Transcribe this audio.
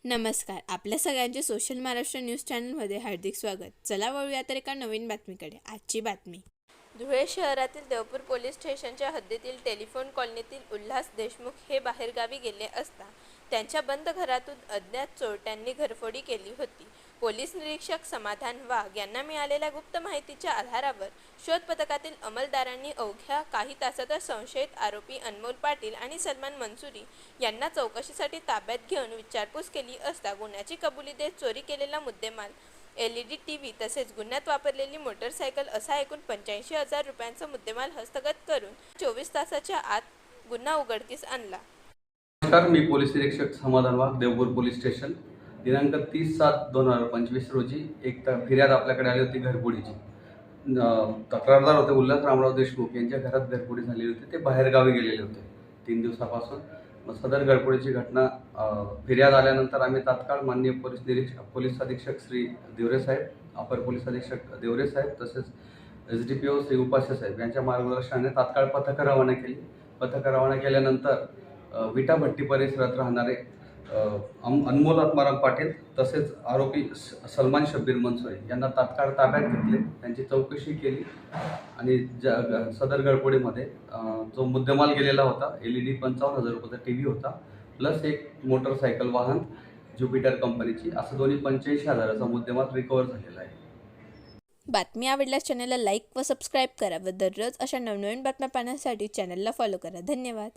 नमस्कार. आपल्या सगळ्यांचे सोशल महाराष्ट्र न्यूज चॅनलमध्ये हार्दिक स्वागत. चला वळूया तर एका नवीन बातमीकडे. आजची बातमी. धुळे शहरातील देवपूर पोलीस स्टेशनच्या हद्दीतील टेलिफोन कॉलनीतील उल्हास देशमुख हे बाहेरगावी गेले असता त्यांच्या बंद घरातून अज्ञात चोरट्यांनी घरफोडी केली होती. पोलीस निरीक्षक समाधान वाघ यांना मिळालेल्या गुप्त माहितीच्या आधारावर शोध पथकातील अंमलदारांनी अवघ्या काही तासातच संशयित आरोपी अनमोल पाटील आणि सलमान मंसुरी यांना चौकशीसाठी ताब्यात घेऊन विचारपूस केली असता गुन्ह्याची कबुली देत चोरी केलेला मुद्देमाल, LED टीव्ही तसेच गुन्ह्यात वापरलेली मोटरसायकल असा एकूण 85,000 रुपयांचा मुद्देमाल हस्तगत करून 24 तासाच्या आत गुन्हा उघडकीस आणला. नमस्कार, मी पोलीस निरीक्षक समाधान वाघ, देवपूर पोलीस स्टेशन. दिनांक 30/7/2025 रोजी एक फिर्याद आपल्याकडे आली होती घरफोडीची. तक्रारदार होते उल्हास रामराव देशमुख यांच्या घरात घरफोडी झालेली होती. ते बाहेरगावी गेलेले होते 3 दिवसापासून. सदर घरफोडीची घटना फिर्याद आल्यानंतर आम्ही तात्काळ माननीय पोलीस अधीक्षक श्री देवरे साहेब, अपर पोलीस अधीक्षक देवरे साहेब तसेच SDPO श्री उपास्य साहेब यांच्या मार्गदर्शनाने तात्काळ पथकं रवाना केली. पथकं रवाना केल्यानंतर विटा भट्टी परिसरात राहणारे अनमोल आत्माराम पाटील तसेच आरोपी सलमान शब्बीर मंसुरी यांना तात्काळ ताब्यात घेतले. त्यांची चौकशी केली आणि सदर घरफोडीमध्ये जो मुद्देमाल गेलेला होता LED 55,000 रुपयाचा TV होता, प्लस एक मोटरसायकल वाहन ज्युपिटर कंपनीची, असं दोन्ही 85,000चा मुद्देमाल रिकवर झालेला आहे. बातमी आवडल्यास चॅनलला लाईक व सबस्क्राईब करा व दररोज अशा नवनवीन बातम्या पाहण्यासाठी चॅनलला फॉलो करा. धन्यवाद.